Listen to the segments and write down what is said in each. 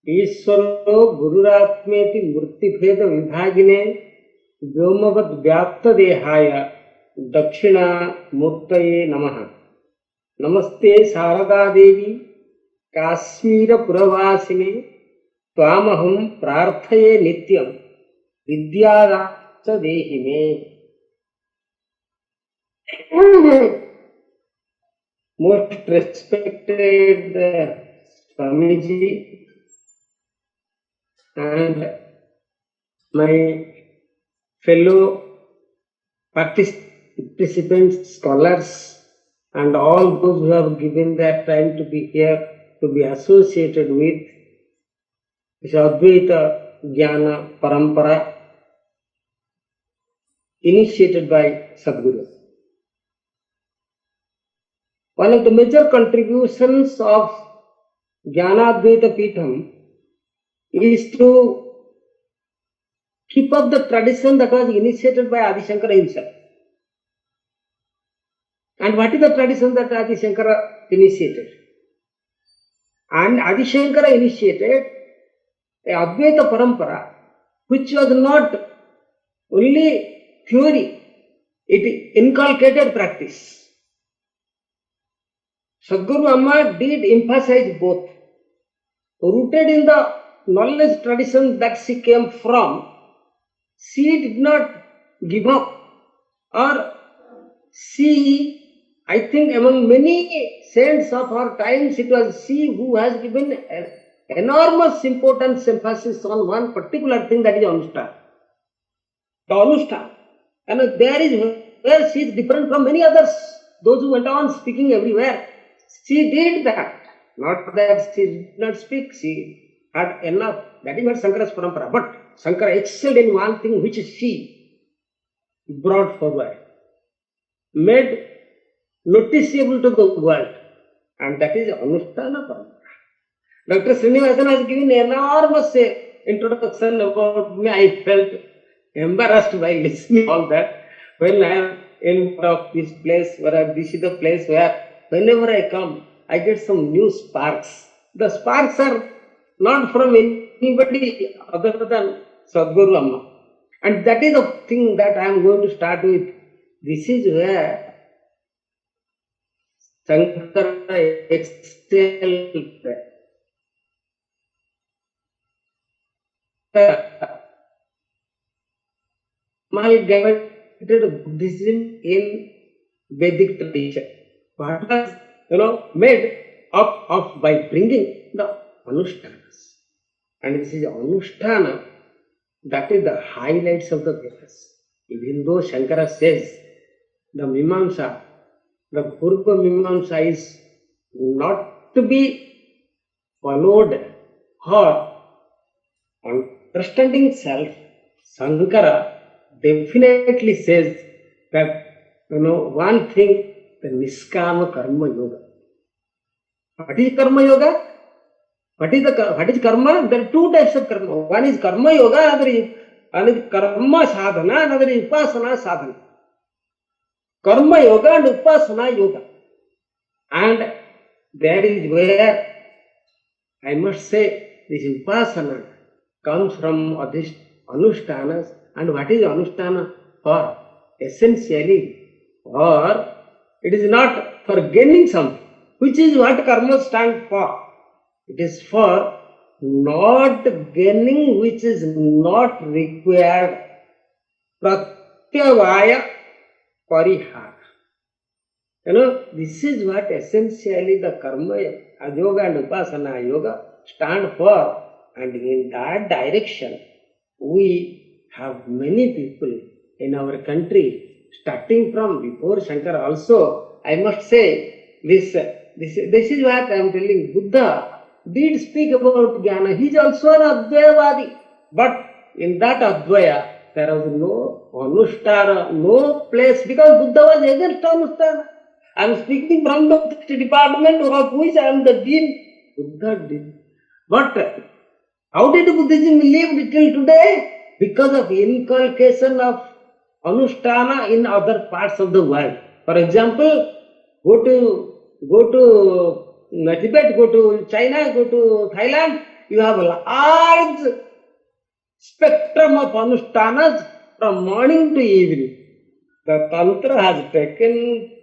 ईश्वरो गुरुरात्मेति मूर्तिभेद विभागिने व्योमवद् व्याप्त देहाय दक्षिणा मूर्तये नमः। नमस्ते शारदा देवी काश्मीर पुरवासिने त्वामहं प्रार्थये नित्यं विद्यादाश्च देहि मे। Most respected Swamiji and my fellow participants, scholars, and all those who have given their time to be here, to be associated with this Advaita Jnana Parampara initiated by Sadguru. One of the major contributions of Jnana-Advaita Peetham is to keep up the tradition that was initiated by Adi Shankara himself. And what is the tradition that Adi Shankara initiated? And Adi Shankara initiated a Advaita Parampara which was not only theory, it inculcated practice. Sadguru Amma did emphasize both. Rooted in the knowledge tradition that she came from, she did not give up, or she, I think among many saints of her times, it was she who has given enormous importance, emphasis on one particular thing, that is Anushtana. The Anushtana. And there is where she is different from many others, those who went on speaking everywhere. She did that. Not that she did not speak, she had enough. That is not Shankara's parampara. But Shankara excelled in one thing which she brought forward, made noticeable to the world, and that is Anushtana parampara. Dr. Srinivasan has given enormous introduction about me. I felt embarrassed by listening all that. When I am in front of this place, where this is the place where whenever I come, I get some new sparks. The sparks are not from anybody other than Sadguru Amma. And that is the thing that I am going to start with. This is where Shankara excelled. My guided Buddhism in Vedic tradition. What was, made up of by bringing the Anushtanas. And this is Anushtana, that is the highlights of the Vedas. Even though Shankara says the Mimamsa, the Purva Mimamsa is not to be followed or understanding self, Shankara definitely says that, one thing, the Niskama Karma Yoga. What is Karma Yoga? What is Karma? There are two types of Karma. One is Karma Yoga, another is Karma Sadhana, another is Upasana Sadhana. Karma Yoga and Upasana Yoga. And that is where I must say this Upasana comes from Anushtanas. And what is Anushtana for? Essentially, or it is not for gaining something, which is what karma stands for. It is for not gaining which is not required. Pratyavaya parihara. This is what essentially the karma yoga and upasana yoga stand for. And in that direction, we have many people in our country, starting from before Shankara also. I must say, this is what I am telling. Buddha did speak about Jnana. He is also an Advayavadi. But in that Advaya, there was no Anushtana, no place, because Buddha was against Anushtana. I am speaking from the department of which I am the dean. Buddha did. But how did Buddhism live till today? Because of inculcation of Anushtana in other parts of the world. For example, go to Tibet, go to China, go to Thailand. you have a large spectrum of anushtanas from morning to evening. The Tantra has taken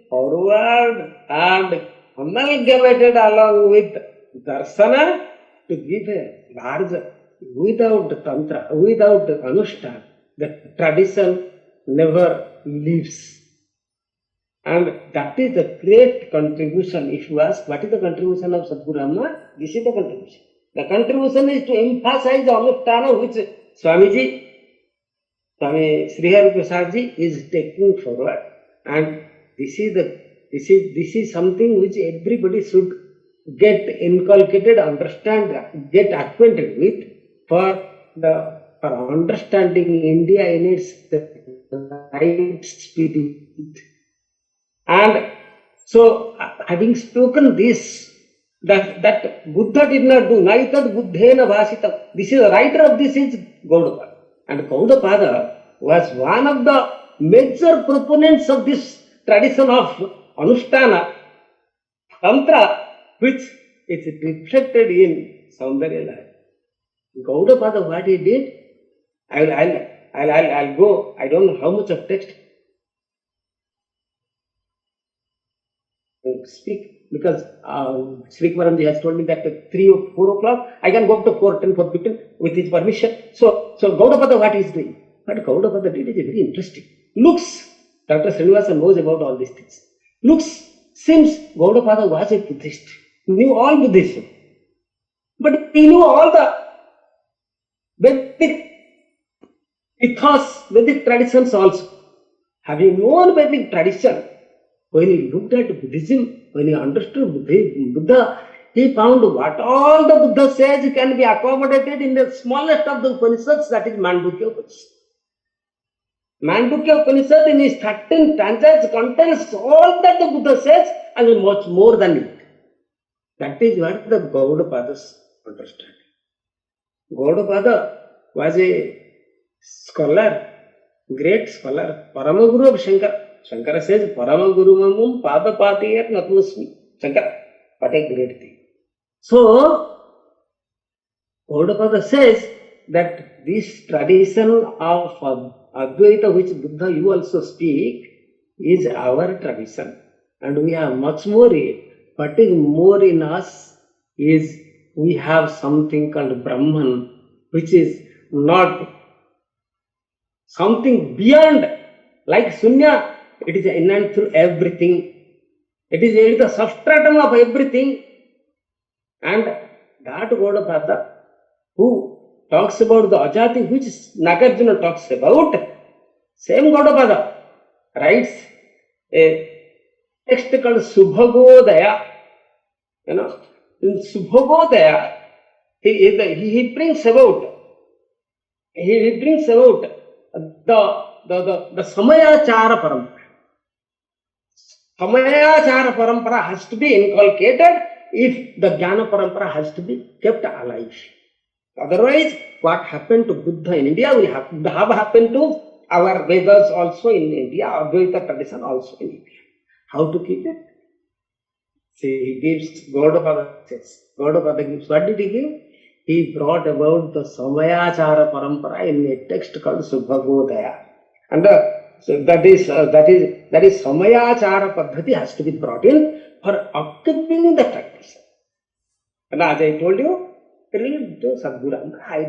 forward and amalgamated along with darsana to give a larger. Without Tantra, without Anushtana, the tradition never lives. And that is the great contribution. If you ask, what is the contribution of Sadhguru Amma? This is the contribution. The contribution is to emphasize the Anushtana which Swamiji, Swami Srihari Prasadji is taking forward. And this is something which everybody should get inculcated, understand, get acquainted with for understanding India in its right spirit. And so, having spoken this, that Buddha did not do, naitad buddhena bhasitam. This is the writer of this is Gaudapada. And Gaudapada was one of the major proponents of this tradition of Anushtana, Tantra, which is reflected in Soundarya Lahiri. Gaudapada, what he did, I'll go, I don't know how much of text speak, because Sri Kumaranji has told me that at 3 or 4 o'clock, I can go up to 4:10, 4:15 with his permission. So Gaudapada, what he is doing? What Gaudapada did is very interesting. Looks, Dr. Srinivasa knows about all these things. Looks, seems Gaudapada was a Buddhist, knew all Buddhism. But he knew all the Vedic ethos, Vedic traditions also. Having known Vedic tradition, when he looked at Buddhism, when he understood Buddha, he found what all the Buddha says can be accommodated in the smallest of the Upanishads, that is Mandukya Upanishad. Mandukya Upanishad in its 13 stanzas contains all that the Buddha says and much more than it. That is what the Gaudapada's understanding. Gaudapada was a scholar, great scholar, Paramaguru of Shankara. Shankara says, Paramaguru mamum padapatiyat natmasmi. Shankara, what a great thing. So, Gaudapada says that this tradition of Advaita which Buddha you also speak is our tradition. And we have much more. What is more in us is we have something called Brahman, which is not something beyond, like Sunya, it is innate through everything. It is the substratum of everything. And that Gaudapada, who talks about the Ajati, which Nagarjuna talks about, same Gaudapada writes a text called Subhagodaya. You know, in Subhagodaya, he brings about the Samayachara Parampara. Samayachara Parampara has to be inculcated if the Jnana Parampara has to be kept alive. Otherwise, what happened to Buddha in India will have happened to our Vedas also in India, Advaita tradition also in India. How to keep it? See, he gives, Gaudapada says, Gaudapada gives, what did he give? He brought about the Samayachara Parampara in a text called Subhagodaya. And so that is Samayachara Paddhati has to be brought in for upkeeping the tradition. And as I told you, read the Sadhguru. I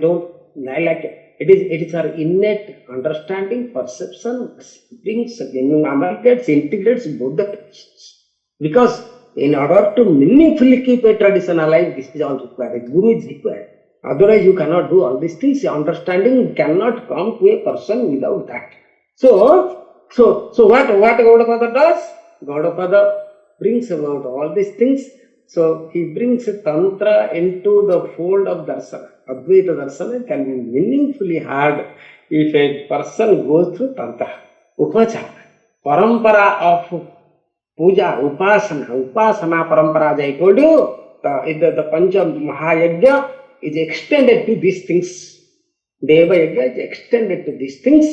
like it. It is our innate understanding, perception, brings, amalgamates, integrates both the traditions. Because in order to meaningfully keep a tradition alive, this is all required. A guru is required. Otherwise, you cannot do all these things. Understanding cannot come to a person without that. So what Gaudapada does? Gaudapada brings about all these things. So he brings Tantra into the fold of Darsana. Advaita Darsana can be meaningfully had if a person goes through Tantra. Upasana, Parampara of Puja, Upasana Parampara, as I told you, the Pancha Mahayajna is extended to these things. Deva Yajna is extended to these things.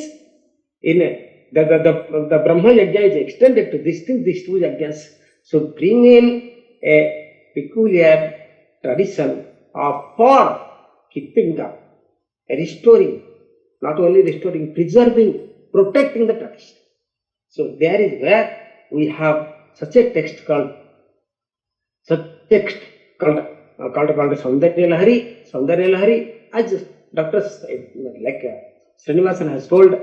The Brahma Yajna is extended to these things, these two yajnas. So bring in a peculiar tradition for keeping up, restoring, not only restoring, preserving, protecting the tradition. So there is where we have such a text called Soundarya Lahiri. Soundarya Lahiri, as Dr. Srinivasan has told,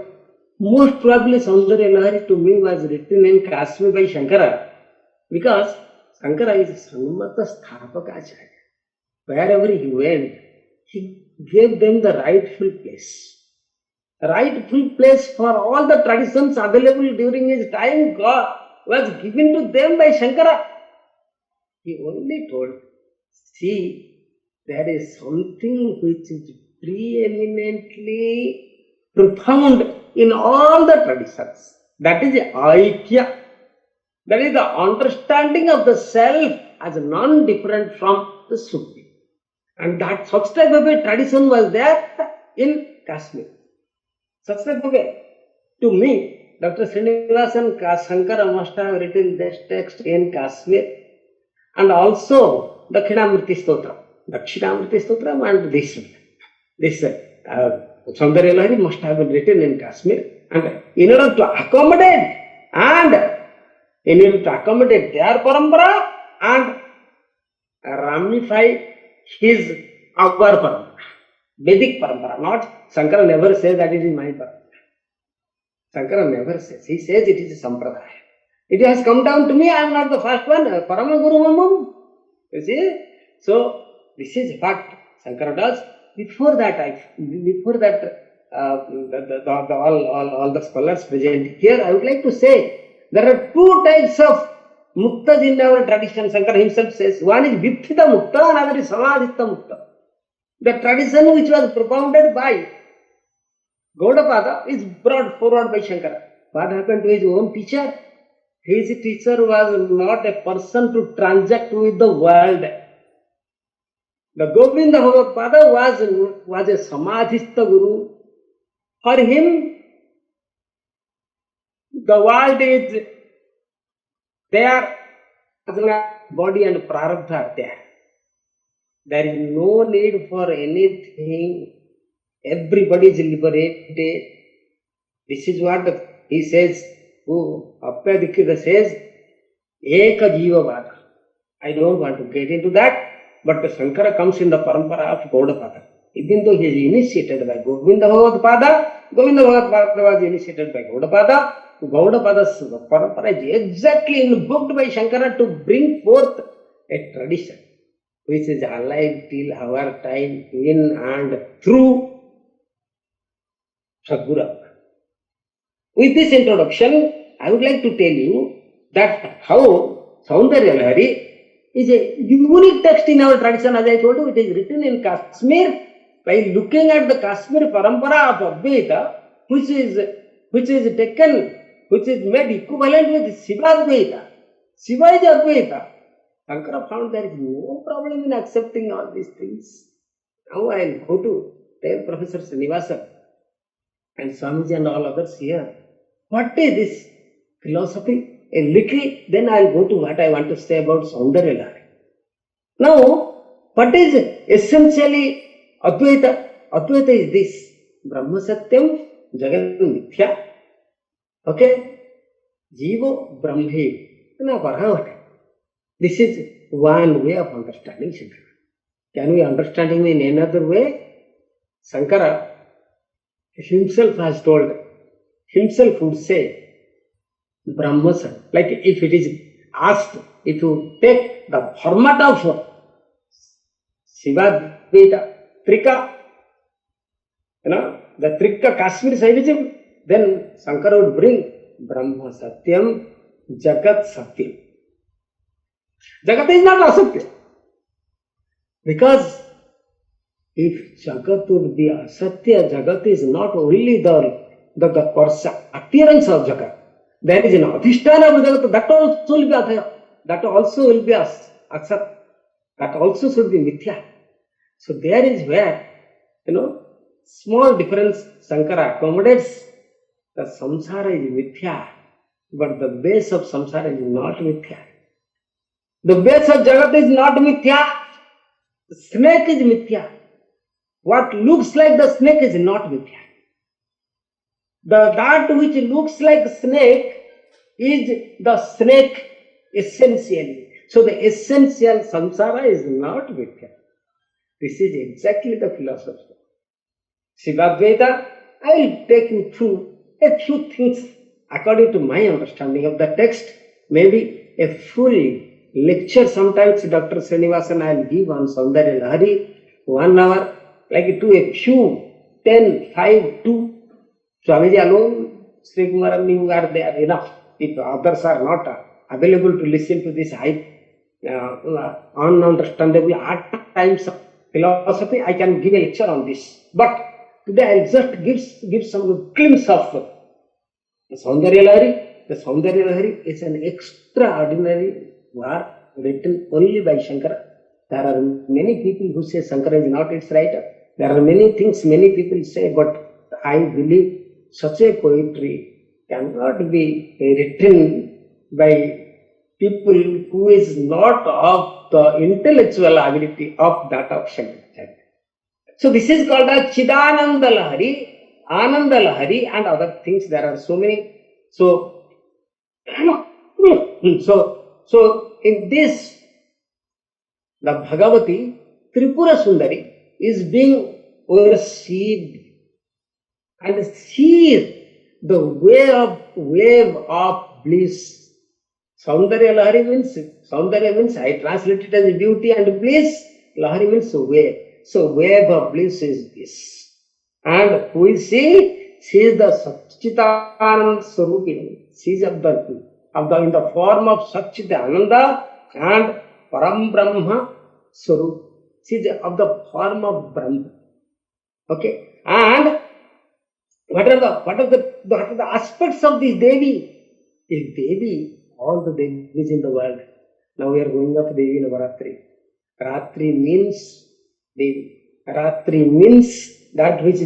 most probably Soundarya Lahiri to me was written in Kashmir by Shankara, because Shankara is Sanmata Sthapaka Acharya. Wherever he went, he gave them the rightful place. Rightful place for all the traditions available during his time God was given to them by Shankara. He only told, see, there is something which is preeminently profound in all the traditions. That is Aikya. That is the understanding of the self as non-different from the Supreme. And that such type of a tradition was there in Kashmir. Such type of a, to me, Dr. Srinivasan Shankara must have written this text in Kashmir, and also Dakshinamurti Stotram and this Soundarya Lahiri must have been written in Kashmir, and in order to accommodate their parampara and ramify his our parampara, Vedic parampara. Not Shankara never says that it is my parampara. Shankara never says. He says it is a sampradaya. It has come down to me. I am not the first one. Parama Guru Mamam. You see? So this is a fact. Shankara does. Before that, all the scholars present here, I would like to say there are two types of muktas in our tradition. Shankara himself says one is Vipthita Mukta, another is Samadhita Mukta. The tradition which was propounded by Gaudapada is brought forward by Shankara. What happened to his own teacher? His teacher was not a person to transact with the world. The Govinda Bhagavad was a Samadhista Guru. For him, the world is there as body and prarabdha are there. There is no need for anything. Everybody is liberated. This is what he says. Apyadikita says, Eka Jiva Vada. I don't want to get into that, but Shankara comes in the parampara of Gaudapada. Even though he is initiated by Govinda Bhagavad was initiated by Gaudapada. Gaudapada's parampara is exactly invoked by Shankara to bring forth a tradition which is alive till our time, in and through Sadguru. With this introduction, I would like to tell you that how Soundarya Lahiri is a unique text in our tradition. As I told you, it is written in Kashmir. By looking at the Kashmir parampara of Advaita, which is made equivalent with Shiva Advaita. Shiva is Advaita. Shankara found there is no problem in accepting all these things. Now I will go to tell Professor Srinivasan and Swamiji and all others here, what is this philosophy? A little, then I will go to what I want to say about Soundarya Lahiri. Now, what is essentially Advaita? Advaita is this: Brahma Satyam, Jagat Mithya. Okay? Jivo Brahmev. Now, this is one way of understanding Shankara. Can we understand him in another way? Shankara himself has told, himself would say, Brahma Satyam. Like if it is asked, if you take the format of Shiva Advaita, Trika, the Trika Kashmir Saivism, then Shankara would bring Brahma Satyam, Jagat Satyam. Jagat is not asatya. Because if Jagat would be asatya, Jagat is not only the appearance of Jagat. There is an adhisthana of Jagat, that also will be adhaya. That also will be asat. That also should be mithya. So there is where, small difference Shankara accommodates. The samsara is mithya, but the base of samsara is not mithya. The base of Jagat is not mithya. The snake is mithya. What looks like the snake is not Vidya. That which looks like snake is the snake essentially. So the essential samsara is not Vidya. This is exactly the philosophy. Sivadvaita, I will take you through a few things according to my understanding of the text. Maybe a full lecture sometimes Dr. Srinivasan I will give on Soundarya Lahiri, 1 hour, like to a few, 10, 5, 2. Swamiji alone, Sri Kumar and you are there enough. If others are not available to listen to this ununderstandable hard times of philosophy, I can give a lecture on this. But today I will just give some glimpse of the Soundarya Lahiri. The Soundarya Lahiri is an extraordinary work written only by Shankara. There are many people who say Shankara is not its writer. There are many things many people say, but I believe such a poetry cannot be written by people who is not of the intellectual ability of that of Shankara. So this is called as Chidananda Lahiri, Ananda Lahiri and other things. There are so many. So in this, the Bhagavati, Tripura Sundari is being received, and she is the wave of bliss. Soundarya Lahiri means, Soundarya means, I translate it as beauty and bliss. Lahiri means wave. So wave of bliss is this. And who is she? She is the Satchitananda Swarupini. She is in the form of Satchitananda and Param Brahma Swarup. She is of the form of Brahma. Okay. And what are the aspects of this Devi? Is Devi, all the Devis in the world. Now we are going up Devi Navaratri. Ratri means Devi. Ratri means that which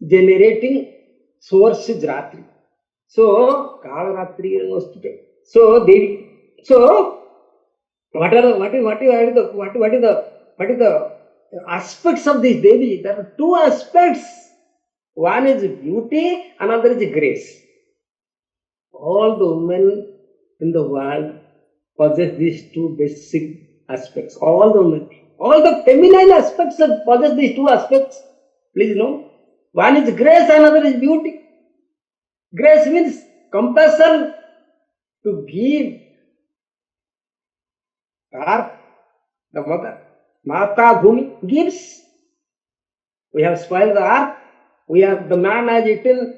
generating source is Ratri. So Kalaratri was today. So Devi. So what is the aspects of this Devi? There are two aspects. One is beauty, another is grace. All the women in the world possess these two basic aspects. All the women, all the feminine aspects possess these two aspects. Please know. One is grace, another is beauty. Grace means compassion to give. Earth, the mother, Mata Bhumi gives. We have spoiled the earth. The man has eaten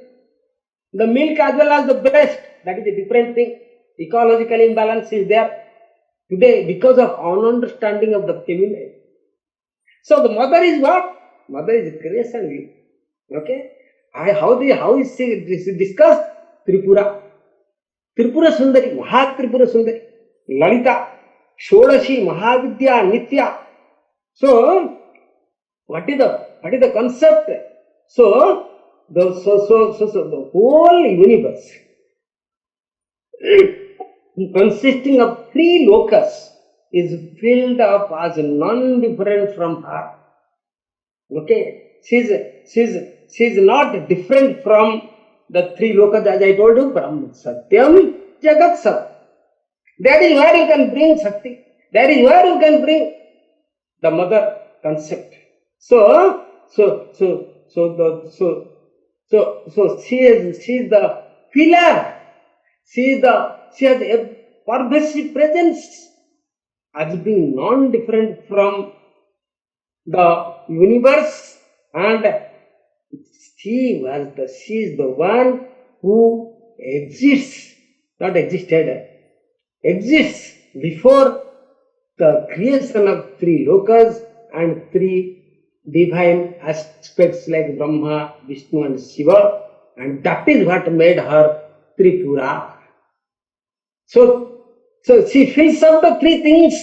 the milk as well as the breast. That is a different thing. Ecological imbalance is there today because of understanding of the feminine. So the mother is what? Mother is grace and beauty. Okay? How is she discussed? Tripura. Tripura Sundari, Maha Tripura Sundari, Lalita, Shodashi, Mahavidya, Nitya. So, what is the concept? So the whole universe consisting of three lokas is filled up as non-different from her. Okay, she's not different from the three lokas as I told you. Brahma, Satyam, Jagat, Sat. That is where you can bring Sakti. That is where you can bring the mother concept. So she is the pillar. She has a pervasive presence as being non-different from the universe, and she is the one who exists, not existed, exists before the creation of three lokas and three divine aspects like Brahma, Vishnu and Shiva, and that is what made her Tripura. So she fills up the three things,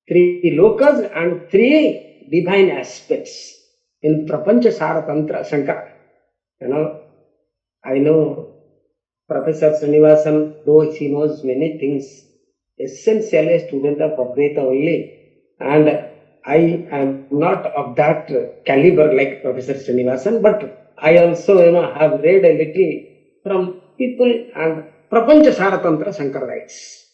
three lokas and three divine aspects in Prapancha Sara Tantra Shankara. I know Professor Srinivasan, though she knows many things, essentially a student of Advaita only, and I am not of that caliber like Professor Srinivasan, but I also have read a little from people and Prapancha Saratantra Shankara writes.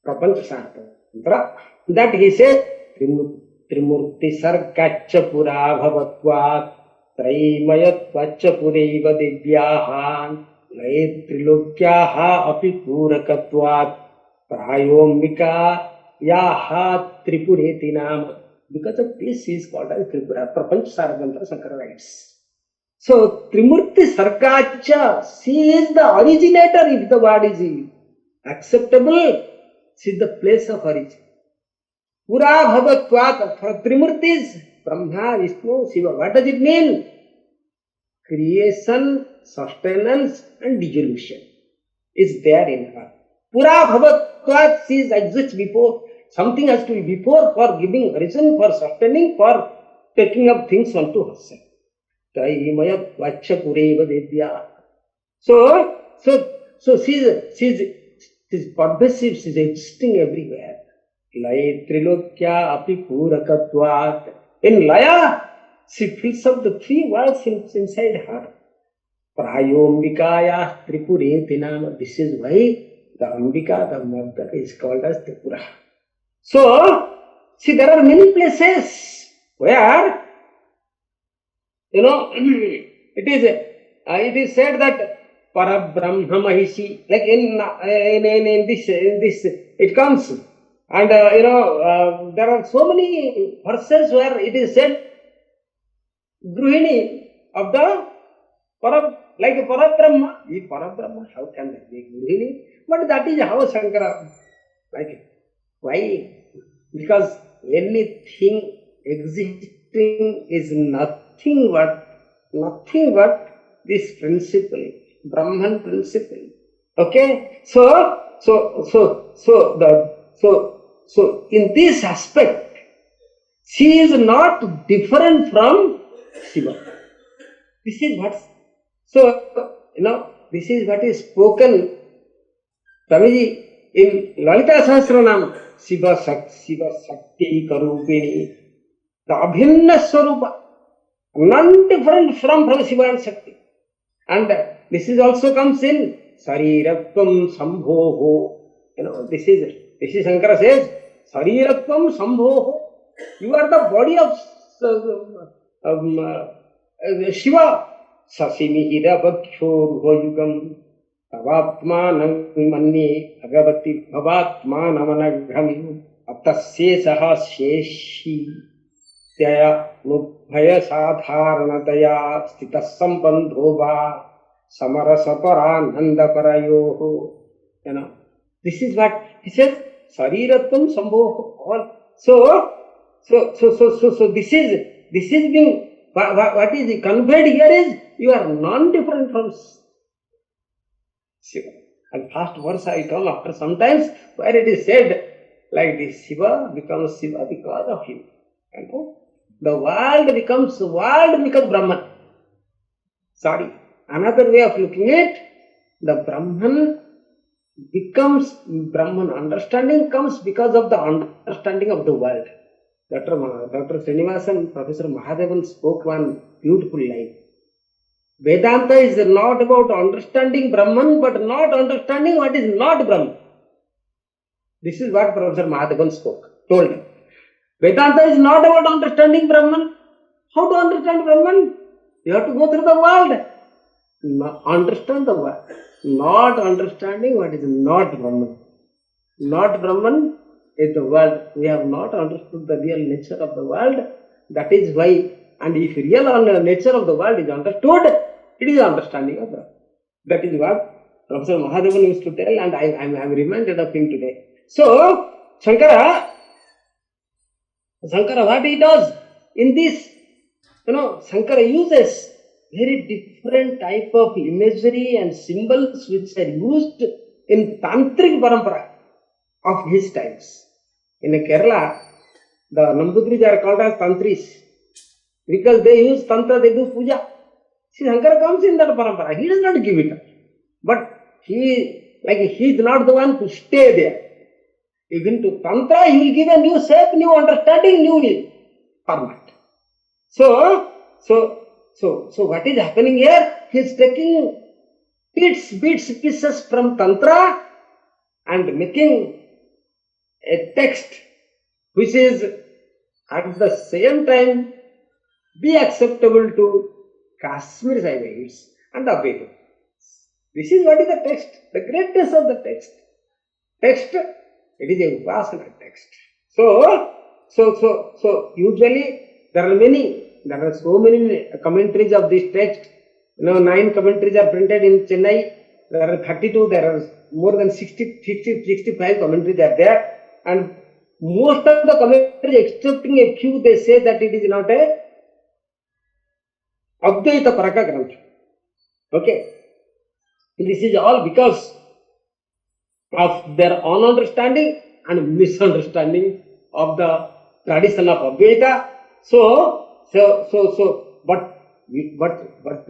Prapancha Saratantra, that he said, Trimurti Sarkacha Pura Bhavatvat Traimayatvacha Puraiva Divyaha Trilokyāha api purakatvat prayombika yaha tripureti nama. Because of this, he is called as Tripura. Prapancha Saratantra Shankara writes. So, Trimurti Sarkacha, she is the originator. If the word is acceptable, she is the place of origin. Pura bhavatvat, for Trimurtis, Brahma, Vishnu, Shiva. What does it mean? Creation, sustenance and dissolution is there in her. Pura bhavatvat, she exists before. Something has to be before for giving reason, for sustaining, for taking up things onto herself. Traimayat vacha pureva devya. So she's pervasive, she's existing everywhere. Laya trilokya api purakatvat. In Laya, she fills up the three worlds inside her. Prayombikaya tripureti nama. This is why the Ambika, the mother, is called as Tripura. So, see, there are many places where, it is said that Parabrahma Mahishi, like in this, it comes. And, there are so many verses where it is said, Gruhini of the like Parabrahma. Parabrahma, how can that be Gruhini? But that is how Shankara like it. Why? Because anything existing is nothing but this principle, Brahman principle. Okay? So in this aspect, she is not different from Shiva. This is what. So this is what is spoken, Swamiji, in Lalita Sahasranama. Shiva Sakthi Karupini, the Abhinna Swarupa, none different from Shiva and Sakti. And this is also comes in Sariratvam Sambhoho. This is Shankara says, Sariratvam Sambhoho. You are the body of Shiva. Sasimihira Bhaksho Ruhayugam. Tavatmanam manni agavati bhavatmanamanagham atasyesaha sheshi tyaya nubhaya sadharanataya stitas sambandhova samarasaparananda parayoho. This is what he says, Sariratvam Sambhoho. So this is being, what is conveyed here is, you are non-different from Shiva. And first verse I come after sometimes where it is said like this, Shiva becomes Shiva because of you. The world becomes Brahman. Sorry. Another way of looking at it, the Brahman becomes Brahman. Understanding comes because of the understanding of the world. Dr. Srinivasan, Professor Mahadevan spoke one beautiful line. Vedanta is not about understanding Brahman, but not understanding what is not Brahman. This is what Professor Mahadevan told him. Vedanta is not about understanding Brahman. How to understand Brahman? You have to go through the world. Understand the world. Not understanding what is not Brahman. Not Brahman is the world. We have not understood the real nature of the world. That is why, and if real nature of the world is understood, it is understanding of Brahman. That is what Professor Mahadevan used to tell, and I am reminded of him today. So, Shankara, what he does in this, Shankara uses very different type of imagery and symbols which are used in Tantric Parampara of his times. In Kerala, the Nambudris are called as Tantris because they use Tantra, they do puja. See, Shankara comes in that Parampara, he does not give it up. But he is not the one to stay there. Even to Tantra, he will give a new shape, new understanding, new will. format. So what is happening here? He is taking bits, pieces from Tantra and making a text which is at the same time be acceptable to Kashmir Saivites and Advaita. This is what is the text, the greatness of the text. Text, it is a Upasana text. So usually there are so many commentaries of this text. 9 commentaries are printed in Chennai. There are 32, there are more than 65 commentaries are there. And most of the commentaries, excepting a few, they say that it is not a Advaita Paraka Grantha. Okay. This is all because of their own understanding and misunderstanding of the tradition of Advaita. But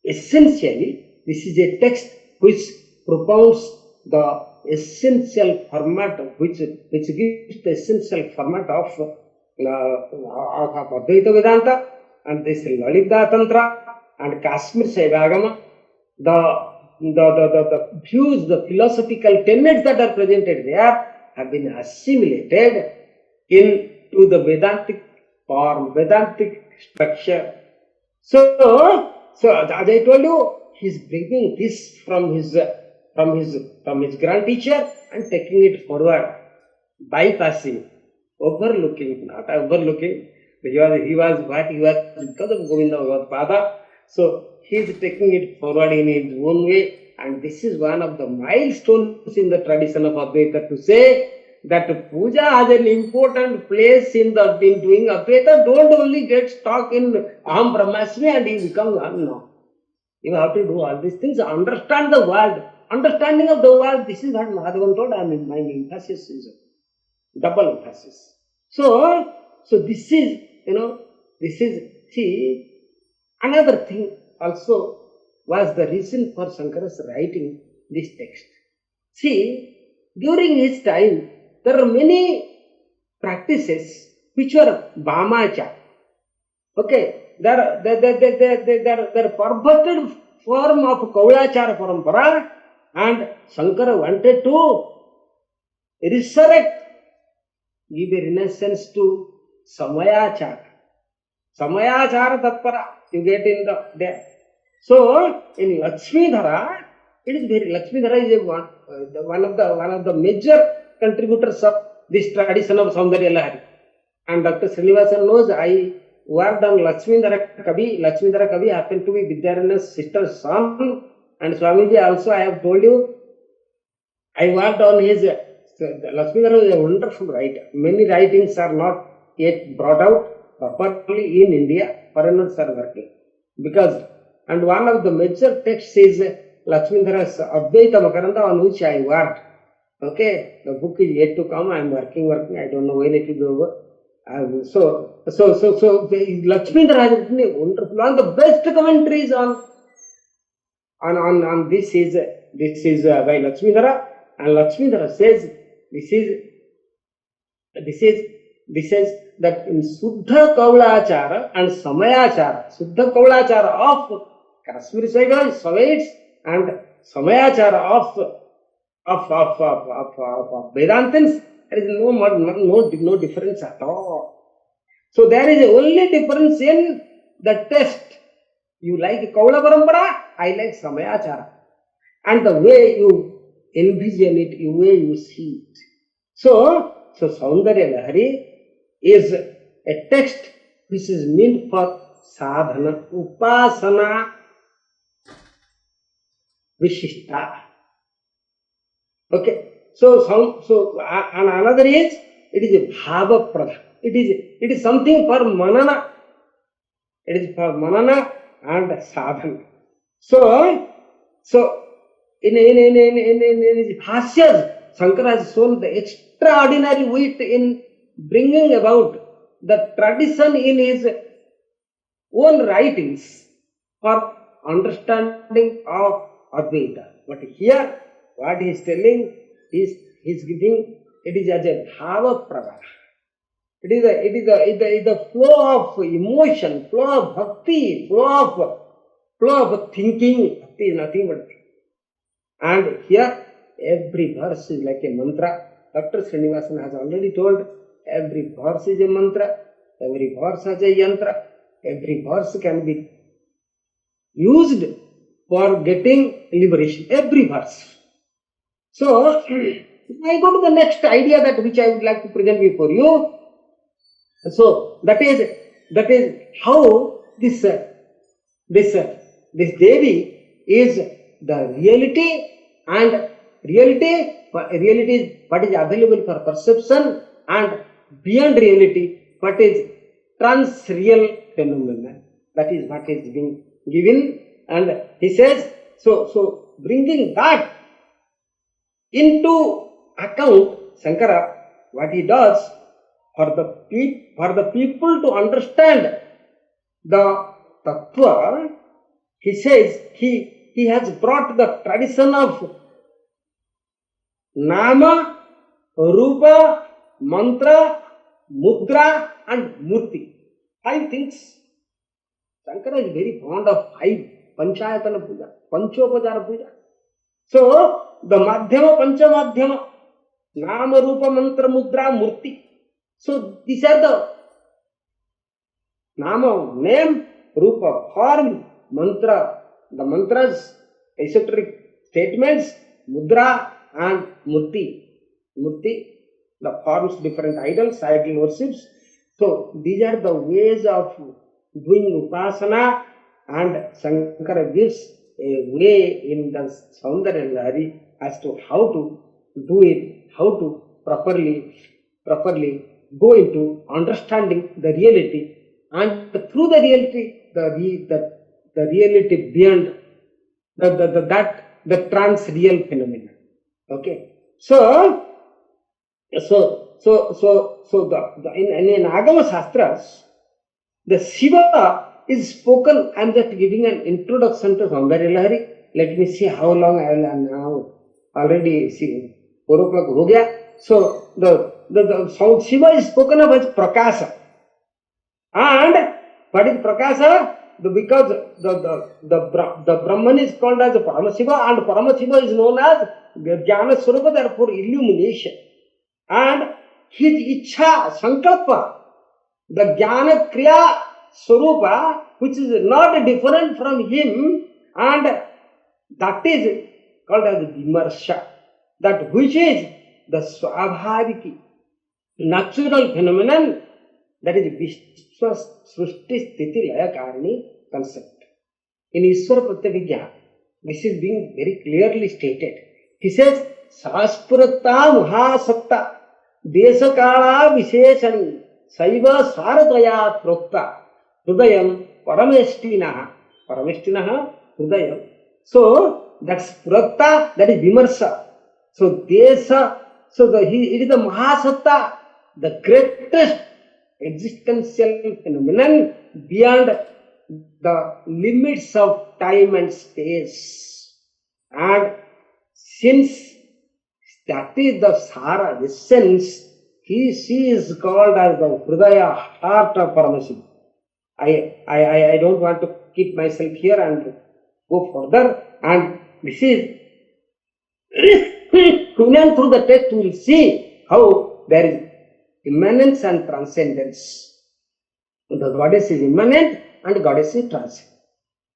essentially, this is a text which propounds the essential format, which gives the essential format of Advaita Vedanta and this Lalita Tantra and Kashmir Saivagama. The views, the philosophical tenets that are presented there have been assimilated into the Vedantic form, Vedantic structure. So as I told you, he is bringing this from his grand teacher and taking it forward, bypassing, overlooking, not overlooking. He was because of Govinda Bhagavad. So he is taking it forward in his own way, and this is one of the milestones in the tradition of Advaita to say that puja has an important place in doing Advaita. Don't only get stuck in Aham Brahmasmi and you become one. No. You have to do all these things, understand the world. Understanding of the world, this is what Madhavan told. I mean, my emphasis is double emphasis. So this is, see, another thing also was the reason for Shankara's writing this text. See, during his time, there are many practices which were Vamachara. Okay, there are perverted form of Kaulachara Parampara, and Shankara wanted to resurrect, give a renaissance to Samayachara. Samayachara Tatpara, you get in there. So in Lakshmidhara, it is very Lakshmidhara is one of the major contributors of this tradition of Soundarya Lahiri. And Dr. Srividya knows I worked on Lakshmidhara Kavi. Lakshmidhara Kavi happened to be Vijayan's sister's son. And Swamiji also, I have told you, I worked on his. Lakshmidhara is a wonderful writer. Many writings are not yet brought out properly in India. Foreigners are working. And one of the major texts is Lakshmidhara's Advaita Makaranta, on which I worked. Okay, the book is yet to come. I am working. I don't know when it will be over. So Lakshmidhara has written a wonderful, one of the best commentaries on this is by Lakshmidhara, and Lakshmidhara says this is that in Suddha Kaulachara and Samayachara, Suddha Kaulachara of Kashmir Saivites and Samayachara of Vedantins, there is no difference at all. So there is only difference in the test. You like Kaula Parampara, I like Samayachara. And the way you envision it, the way you see it. So Soundarya Lahiri is a text which is meant for sadhana, upasana, vishishta. Okay. And another is, it is a bhava pradha. It is something for manana. It is for manana and sadhana. So in his bhashyas, Shankara has shown the extraordinary wit in bringing about the tradition in his own writings for understanding of Advaita. But here, what he is telling is, he is giving, it is as a bhava pravara. It is the flow of emotion, flow of bhakti, flow of thinking. Bhakti is nothing but. And here, every verse is like a mantra. Dr. Srinivasan has already told, every verse is a mantra, every verse has a yantra, every verse can be used for getting liberation, every verse. So, I go to the next idea that which I would like to present before you. So, that is how this Devi is the reality, and reality is what is available for perception, and beyond reality what is trans-real phenomenon. That is what is being given, and he says, so bringing that into account, Shankara, what he does for the people to understand the tattva, he says he has brought the tradition of nama, rupa, mantra, mudra and murti. 5 things. Shankara is very fond of 5. Panchayatana puja, Panchopachara puja. So, the madhyama, panchamadhyama, nama, rupa, mantra, mudra, murti. So, these are the nama, name, rupa, form, mantra, the mantras, esoteric statements, mudra and murti. Murti, the forms, different idols, idol worships. So, these are the ways of doing upasana, and Shankara gives a way in the Soundarya Lahiri as to how to do it, how to properly go into understanding the reality, and through the reality, the reality beyond the trans-real phenomenon. Okay. So in Agama Shastras, the Shiva is spoken. I am just giving an introduction to Soundarya Lahiri. Let me see how long I will now. Already see 4 o'clock ho gaya. So the Shiva is spoken of as Prakasa. And what is Prakasa? Because the Brahman is called as Paramashiva, and Paramashiva is known as Jnana Swarupa, therefore illumination. And his Ichha, Sankalpa, the Jnana Kriya Swarupa, which is not different from him, and that is called as Vimarsha, that which is the Swabhaviki, natural phenomenon, that is Vishwa Srushti Sthiti Laya Karani concept. In Ishwara Pratyabhijna, this is being very clearly stated. He says, Saspurata Mahasatta Desakala Visheshani Saiva Saradaya Prokta Hrudayam Paramestinaha Hrudayam. So, that's Puratta, that is Vimarsa. So, it is the Mahasatta, the greatest existential phenomenon beyond the limits of time and space. And since that is the Sara, essence, she is called as the Hrudaya, heart of Paramashiva. I don't want to keep myself here and go further, and this is and through the text we will see how there is immanence and transcendence. The Goddess is immanent and Goddess is transcendent.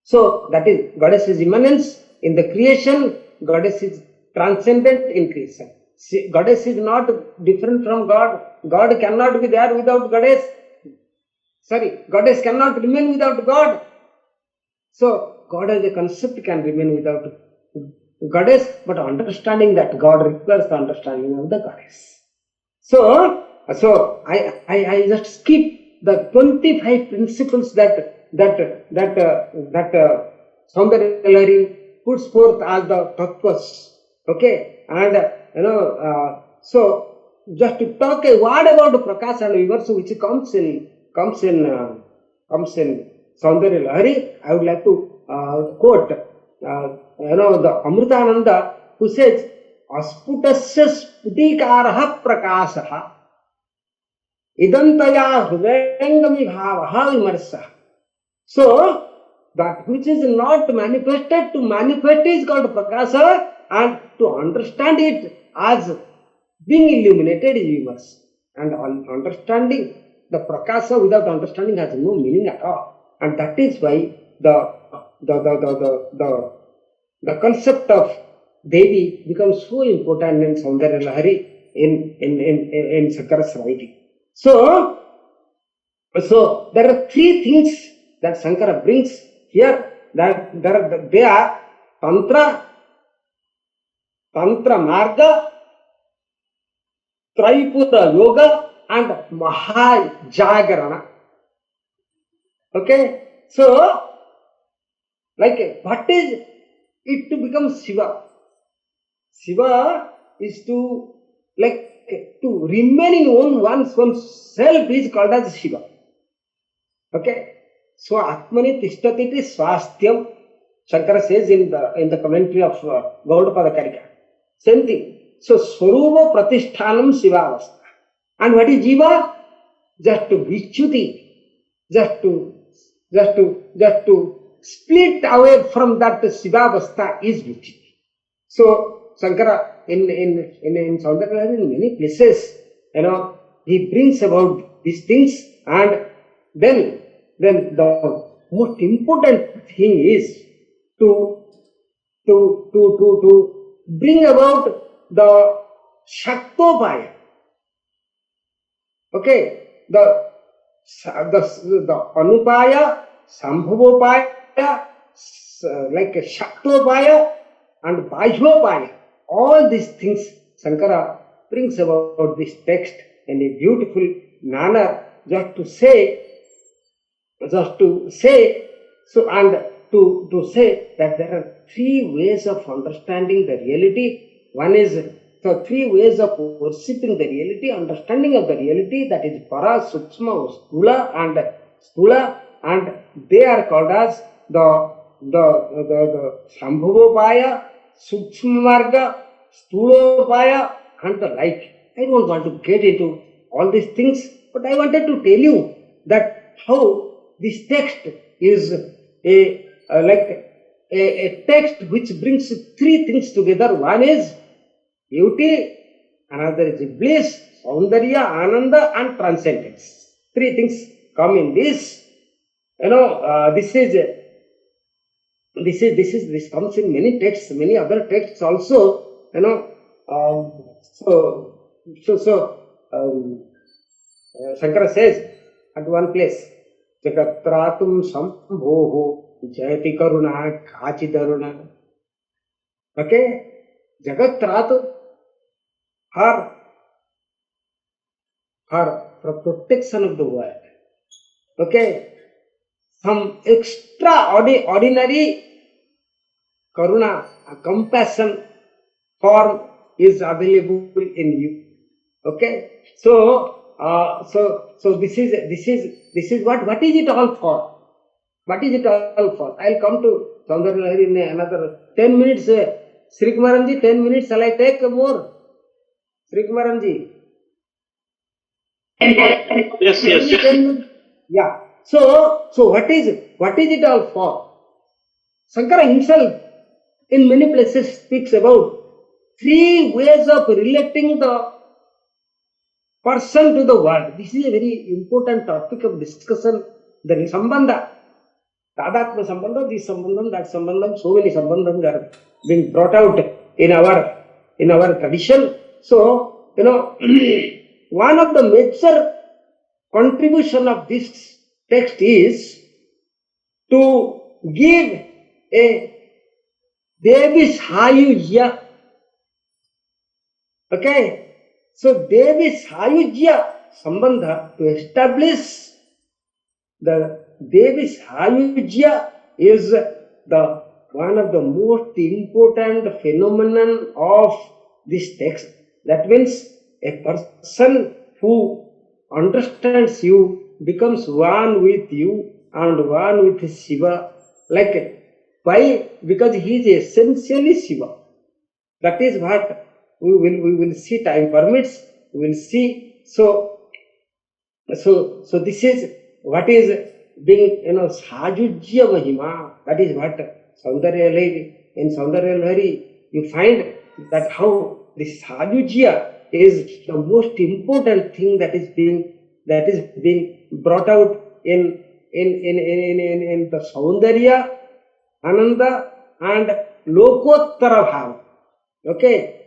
So that is, Goddess is immanence in the creation, Goddess is transcendent in creation. See, Goddess is not different from God. God cannot be there without Goddess. Goddess cannot remain without God. So God as a concept can remain without Goddess, but understanding that God requires the understanding of the Goddess. So I just skip the 25 principles that Soundarya Lahiri puts forth as the tattvas. Okay, and so just to talk a word about Prakasa and Vimarsa, which comes in Soundarya Lahiri, I would like to quote the Amritananda, who says, Asputasya sputikaraha prakasaha idantaya hridayangami bhavaha vimarsa. So, that which is not manifested, to manifest is called prakasa, and to understand it as being illuminated is vimarsa. And understanding the prakasa without understanding has no meaning at all. And that is why the concept of Devi becomes so important in Soundarya Lahiri in Sankara's writing. So there are three things that Sankara brings here, that they are Tantra Marga, Tripura Yoga and Mahajagarana. Okay, so like what is it to become Shiva? Shiva is to remain in oneself is called as Shiva. Okay, so Atmani Tishtatiti Swastyam, Shankara says in the commentary of Gaudapada Karika. Same thing. So Swarupa Pratishtanam Shiva Avastha. And what is Jiva? Just to Vichyuti, just to split away from that Shiva Avastha is Vichyuti. So Shankara in Soundarya Lahiri, in many places, he brings about these things, and then the most important thing is to bring about the Shaktopaya. Okay, the Anupaya, Sambhavopaya, like Shaktopaya and Bajvopaya. All these things Sankara brings about this text in a beautiful manner, just to say that there are three ways of understanding the reality. One is the three ways of worshipping the reality, understanding of the reality, that is Para, Sukshma, Sthula, and they are called as the Sambhavopaya, Sukshma Marga, Sthulopaya, and the like. I don't want to get into all these things, but I wanted to tell you that how this text is a text which brings three things together. One is beauty, another is bliss, Soundarya, Ananda, and transcendence. Three things come in this. This comes in many texts, many other texts also. Shankara says at one place, Jagatratum Sambhoho Jayati Karuna Kachidaruna. Okay, Jagatratu, her protection of the world. Okay, some extraordinary Karuna, compassion form is available in you. Okay, so this is what is it all for? What is it all for? I'll come to Soundarya Lahiri in another 10 minutes. Srividya, 10 minutes. Shall I take more? Srividya. Yes. 10 minutes. Yeah. So what is it all for? Sankara himself in many places speaks about three ways of relating the person to the world. This is a very important topic of discussion. There is sambandha, tadatma sambandha, this sambandham, that sambandham. So many sambandhams are being brought out in our tradition. So one of the major contribution of this text is to give a Devi Sayujya. Okay. So Devi Sayujya Sambandha, to establish the Devi Sayujya is the one of the most important phenomenon of this text. That means a person who understands you becomes one with you and one with Shiva. Like why? Because he is essentially Shiva. That is what we will see. Time permits, we will see. So So this is what is being, Sajujya Mahima. That is what Soundarya Lahiri. In Soundarya Lahiri, you find that how this Sajujya is the most important thing that is being brought out in the Soundarya, Ananda and Lokottara Bhava. Okay.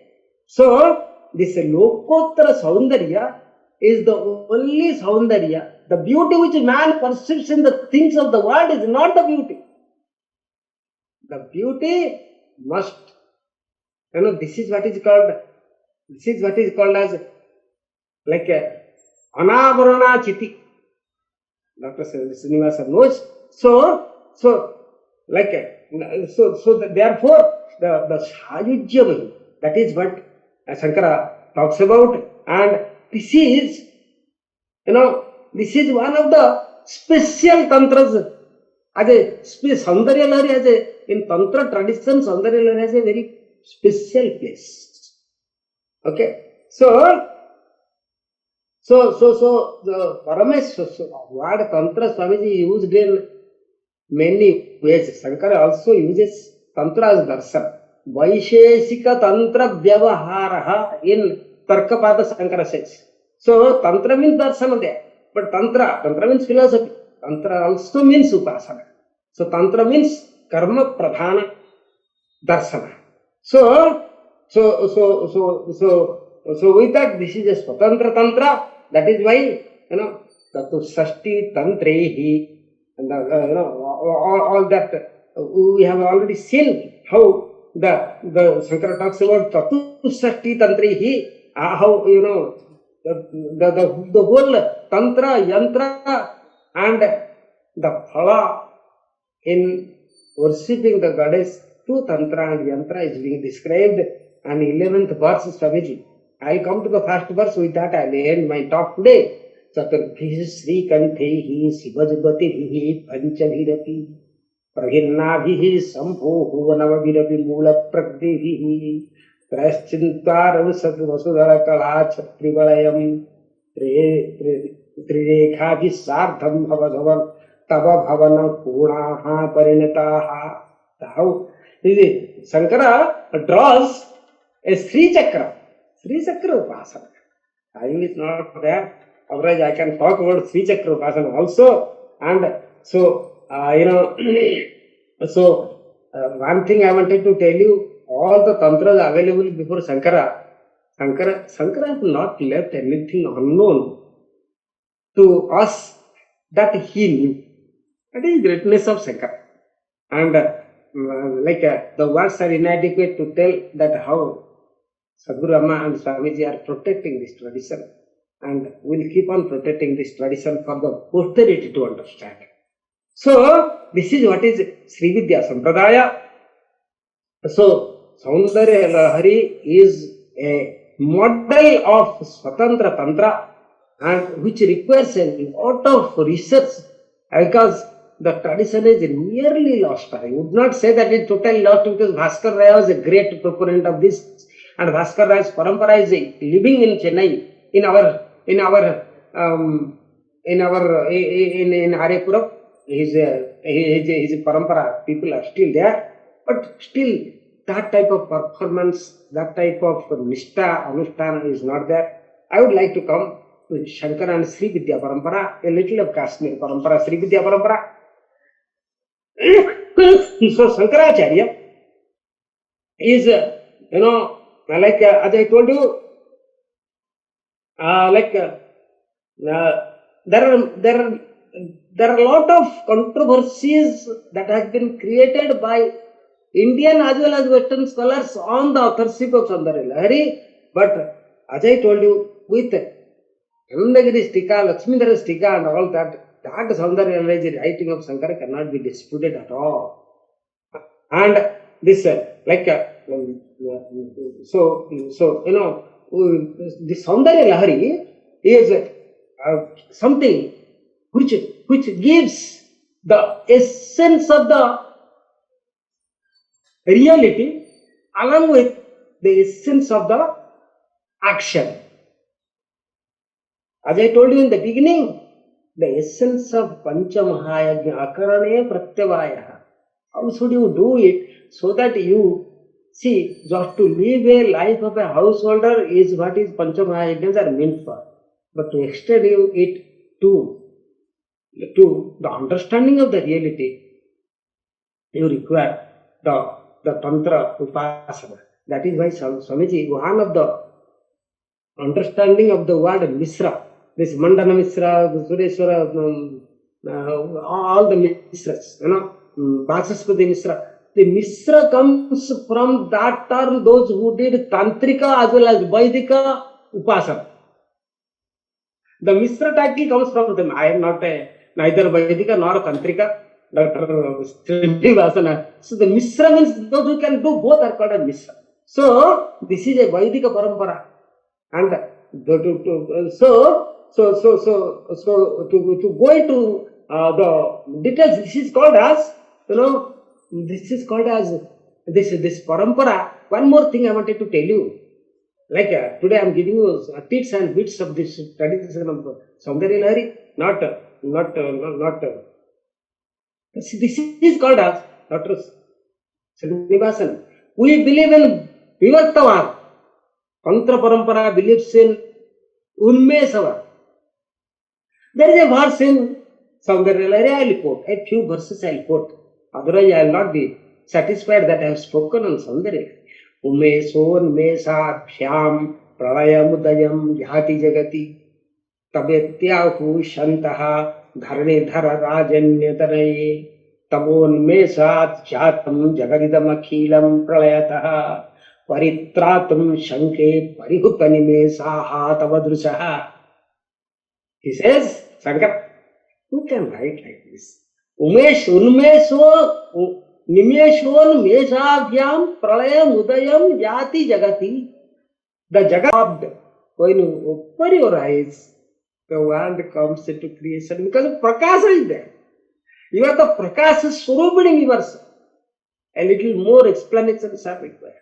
So this Lokottara Soundarya is the only Soundarya. The beauty which man perceives in the things of the world is not the beauty. The beauty must, this is what is called as like a Anavarana Chiti. Dr. Srinivasa knows. So therefore, the Sajujya, that is what Shankara talks about, and this is one of the special tantras. As a Soundarya Lahiri in Tantra tradition, Soundarya Lahiri has a very special place. Okay, so the Parameshwar word Tantra Swamiji used in many ways. Shankara also uses Tantra as darshan. Vaisheshika Tantra Vyavaharaha in Tarkapada Shankara says. So Tantra means darshan there, but Tantra means philosophy. Tantra also means Upasana. So Tantra means Karma Pradhana Darsana. So with that, this is a Swatantra Tantra. That is why, Tatu Sashti Tantrehi, and all that we have already seen how the Shankara talks about Tatu Sashti Tantrehi, how, the whole Tantra, Yantra, and the Phala in worshipping the goddess through Tantra and Yantra is being described. And 11th verse, Swamiji. I will come to the first verse. With that I will end my talk today. Chaturbhi Sri Kanthehi Sivajbatihi Panchabhirapi Prahinnabhihi Sambhohu Navabhirapi Mula Praktihi Praschintaram Sadvasudara Kala Chatrivalayam Trirekhaji Sardham Bhavadhavan Tava Bhavana Punaha Parinataha. How Shankara draws a Sri Chakra Upasana. Time is not there. Otherwise, I can talk about Sri Chakra Upasana also. And so, one thing I wanted to tell you, all the tantras available before Shankara has not left anything unknown to us that he knew. That is the greatness of Shankara. And the words are inadequate to tell that how Sadhguru Amma and Swamiji are protecting this tradition, and will keep on protecting this tradition for the posterity to understand. So, this is what is Srividya Sampradaya. So, Soundarya Lahiri is a model of Swatantra Tantra, and which requires a lot of research, because the tradition is nearly lost. I would not say that it totally lost, because Bhaskar Raya was a great proponent of this, and Bhaskar Raya's parampara is living in Chennai, in Arepuram. His parampara people are still there, but still that type of performance, that type of nishta, anushtana is not there. I would like to come to Shankara and Srividya parampara, a little of Kashmir parampara, Srividya parampara. So Shankaracharya is, like as I told you, there are a lot of controversies that have been created by Indian as well as Western scholars on the authorship of Soundarya Lahiri. But as I told you, with Anandagiri's Tika, Lakshmanan's Tika and all that Soundarya Lahiri's writing of Shankara cannot be disputed at all. And this, the Soundarya Lahiri is something which gives the essence of the reality along with the essence of the action. As I told you in the beginning, the essence of Panchamahayajna, Akarane Pratyavaya. How should you do it so that you see, just to live a life of a householder is what is Panchamahayajnas are meant for. But to extend it to the understanding of the reality, you require the Tantra Upasana. That is why Swamiji, one of the understanding of the word Misra, this Mandana Misra, Sureshwara, all the Misras, Bhasaspati Misra. The Misra comes from that term, those who did Tantrika as well as Vaidika Upasana. The Misra title comes from them. I am not neither Vaidika nor Tantrika, Dr. Srividya. So the Misra means those who can do both are called a Misra. So this is a Vaidika Parampara. And to go into the details, this is called as, this parampara. One more thing I wanted to tell you. Like today I am giving you tidbits and bits of this tradition of Soundarya Lahiri. This is called as Dr. Srividya. We believe in Vivartavad. Tantra Parampara believes in Unmesava. There is a verse in Soundarya Lahiri. I will quote. A few verses I will quote. Otherwise I will not be satisfied that I have spoken on Soundarya. Umesoन्मेषाभ्याम प्रलयमुदयम याति जगति तवेत्याहु शन्तः धरणिधर राजन्यतनये तमोन्मेषात् जातं जगदिदमखिलं प्रलयतः परित्रातुं शङ्के परिहुतनिमेषाः तव दृशः. He says, Shankar, who can write like this? Unmesho Nimeshon Pralayam Udayam Yati Jagati. The Jagat, when you open your eyes, the world comes into creation because Prakasa is there. You are the Prakasa Surubini universe. A little more explanations are required.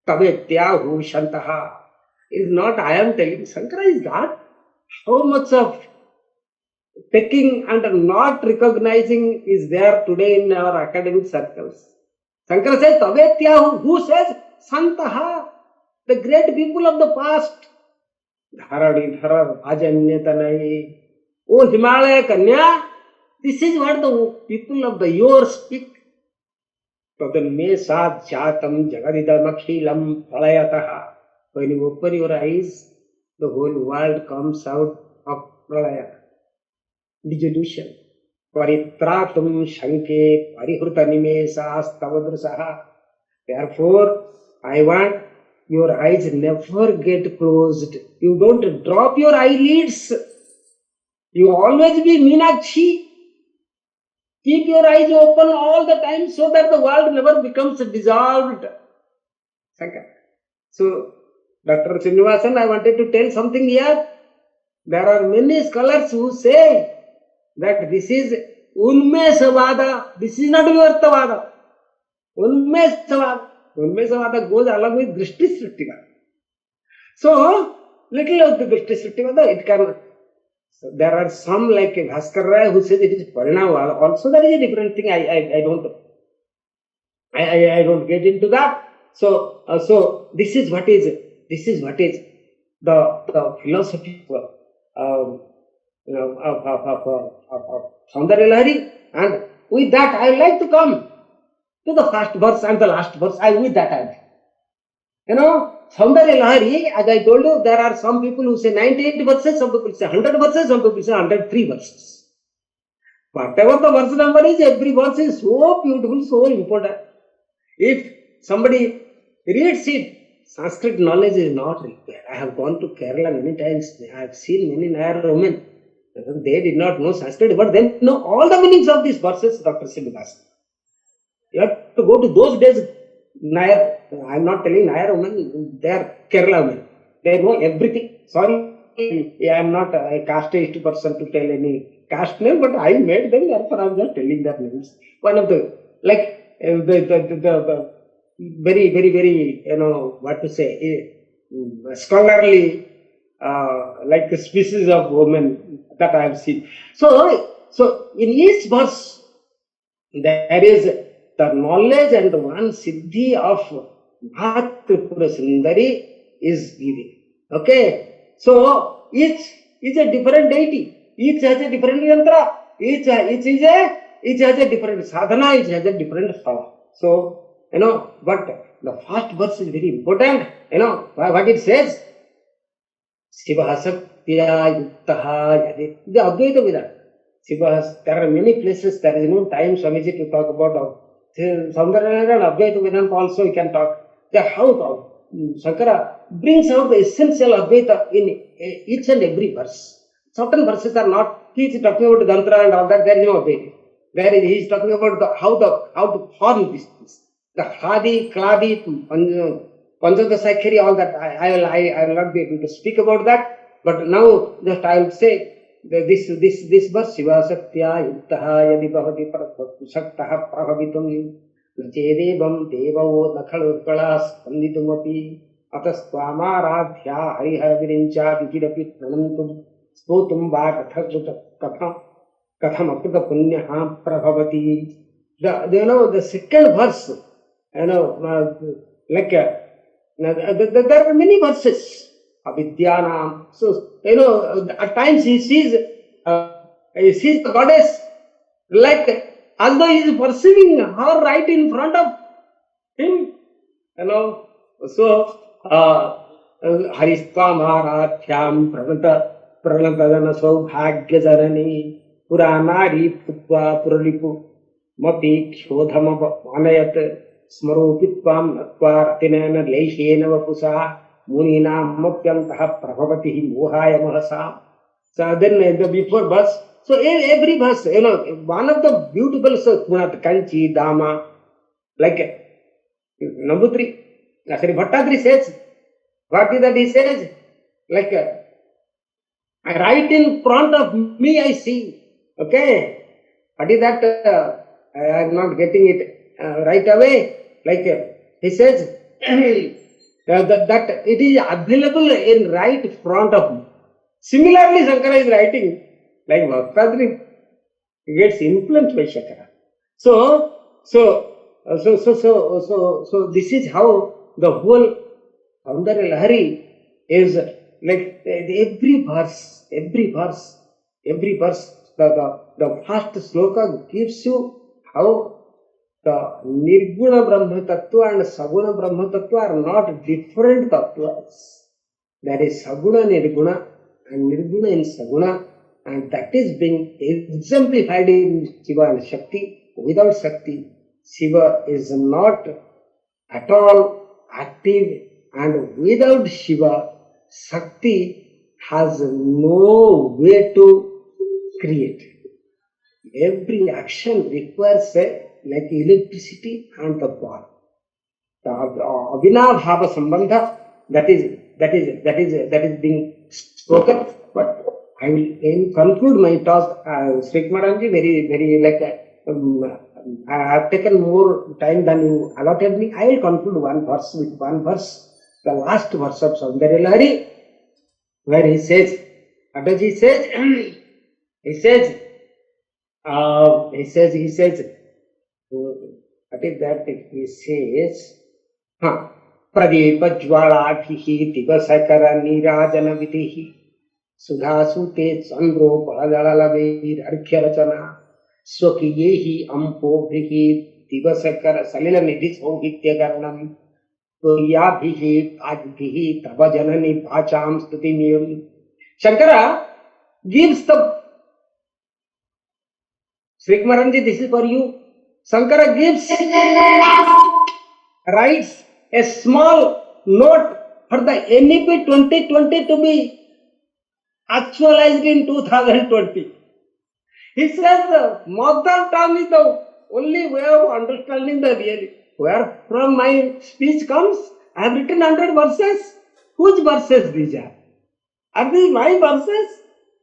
Tavetyahu Shantaha is not I am telling. Shankara is God. How much of taking and not recognizing is there today in our academic circles? Shankara says, Tavetyahu, who says? Santaha, the great people of the past. Dharadidhara Ajanyatanayi. Oh Himalaya Kanya, this is what the people of the year speak. Tadanmesat jatam jagadidamakilam pralayataha. When you open your eyes, the whole world comes out of pralaya, dissolution. Paritratum shanke parihruta nimesas tavadrusaha. Therefore, I want your eyes never get closed. You don't drop your eyelids. You always be Meenakshi. Keep your eyes open all the time so that the world never becomes dissolved. So, Dr. Srinivasan, I wanted to tell something here. There are many scholars who say that this is Unmesavada. This is not Vivartavada. Unmesavada. Unmesavada goes along with Drishti Srittivada. So, little of the Drishti Srittivada, it can. So there are some like Bhaskar Rai who says it is Parinama. Also, that is a different thing. I don't get into that. So this is what is the philosophy of Soundarya Lahiri. And with that, I like to come to the first verse and the last verse. Soundarya Lahiri, as I told you, there are some people who say 98 verses, some people say 100 verses, some people say 103 verses. Whatever the verse number is, every verse is so beautiful, so important. If somebody reads it, Sanskrit knowledge is not required. I have gone to Kerala many times. I have seen many Nayar women. They did not know Sanskrit, but they know all the meanings of these verses, Dr. Srividya. You have to go to those days. Nayar, I am not telling Nayar women, they are Kerala women. They know everything. Sorry, I am not a casteist person to tell any caste name, but I made them, therefore I am just telling their names. One of the, like, the very, very, very, scholarly like a species of woman that I have seen. So in each verse, there is the knowledge and one siddhi of Mahat Tripura Sundari is giving. Okay? So each is a different deity. Each has a different yantra. Each has a different sadhana. Each has a different power. So, but the first verse is very important. What it says? Shiva Saktya Yuttaha Yadi. The Advaita Vedanta. There are many places, there is no time, Swamiji, to talk about Soundarya Lahiri and Advaita Vedanta also you can talk. How Shankara brings out the essential Advaita in each and every verse. Certain verses are not, he is talking about Tantra and all that, there is no Advaita. He is talking about how to form this. The Khadi, Kladi, Panchadasakhari, all that, I will not be able to speak about that, but now just I will say, this verse, Shiva Saktya Yuttaha Yadi Bhavati Shaktaha Prabhavitum Nachedevam Devavo Nakhalurkalas Panditumapi Atastvamaradhya Harihara Virincha Vikirapi Pranantum Spotum Va Katham Apita Punyaha Prabhavati. The second verse, there are many verses. Avidyanam. So, at times he sees the goddess like as though he is perceiving her right in front of him. So, Haristvam Arathyam Pranatadana Saubhagya Jarani Puranari Putva Puralipu Mati Khodhama Anayat Smarupitvam Atvar Atinana Leishena Vapusa Munina Mapyantaha Prabhavati Mohaya Mahasa. So then before verse, so every verse, one of the beautiful Gunat Kanchi, Dama, like Nambutri, Sri Bhattadri says, what is that he says? Like, right in front of me I see. Okay? What is that? I am not getting it right away. Like, he says, that it is available in right front of me. Similarly, Shankara is writing, like Bhattadri gets influenced by Shankara. So this is how the whole Soundarya Lahiri is like every verse, the first sloka gives you how the Nirguna Brahma Tattva and Saguna Brahma Tattva are not different tattvas. There is Saguna Nirguna and Nirguna in Saguna, and that is being exemplified in Shiva and Shakti. Without Shakti, Shiva is not at all active, and without Shiva, Shakti has no way to create. Every action requires like electricity and the power. The Abhinabhava Sambandha, that is being spoken. But I will conclude my talk. Srividya.G, very I have taken more time than you allotted me. I will conclude one verse, the last verse of Soundarya Lahiri, where he says, what does he say? He says, what is that? He says, Pradepa Jwaladhihi Divasakara Nirajana Vidhihi Sudhasute Chandro Paradalalavir Arkyarachana Swakiyehi Ampovrihi Divasakara Salila Nidhi Sohitya Karanam Yabhihi Adhihi Tabajanani Bhacham Stutiniyam. Shankara gives the Srividya.G, this is for you. Shankara gives, writes a small note for the NEP 2020 to be actualized in 2020. He says the mother tongue is the only way of understanding the reality. Where from my speech comes, I have written 100 verses. Whose verses these are? Are these my verses?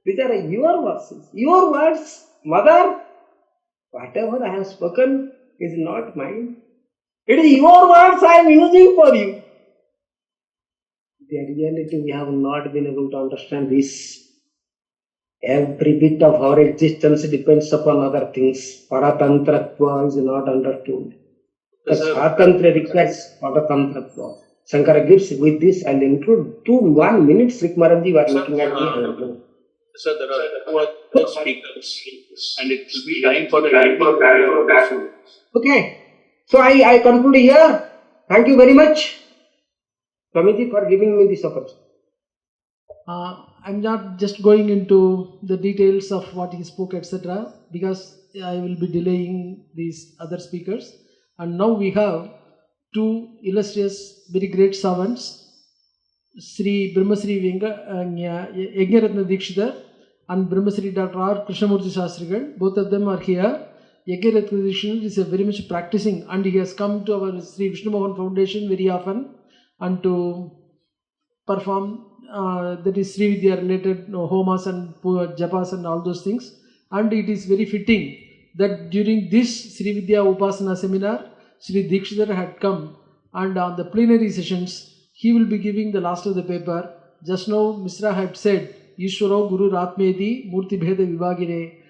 These are your verses, your words. Mother, whatever I have spoken is not mine. It is your words I am using for you. the reality we have not been able to understand this. Every bit of our existence depends upon other things. Paratantratva is not understood. The Swatantra requires Paratantratva. Shankara gives with this, I'll include 1 minute. Sri Maharaj Ji was looking at me. Sir, there are two speakers, and it will be time for the Okay, so I conclude here. Thank you very much, Swamiji, for giving me this opportunity. I'm not just going into the details of what he spoke, etc., because I will be delaying these other speakers. And now we have two illustrious, very great servants, Sri Brahmasri Yajnaratna Dikshidhar and Brahmasri Dr. R. Krishnamurti Shastrigal. Both of them are here. Yajnaratna Dikshidhar is a very much practicing, and he has come to our Sri Vishnu Mohan Foundation very often and to perform that is Srividya related homas and japas and all those things. And it is very fitting that during this Srividya Upasana seminar, Sri Dikshidhar had come, and on the plenary sessions he will be giving the last of the paper. Just now Misra had said, Ishwaro Guru Ratmedi Murti Bheda Vibhagine.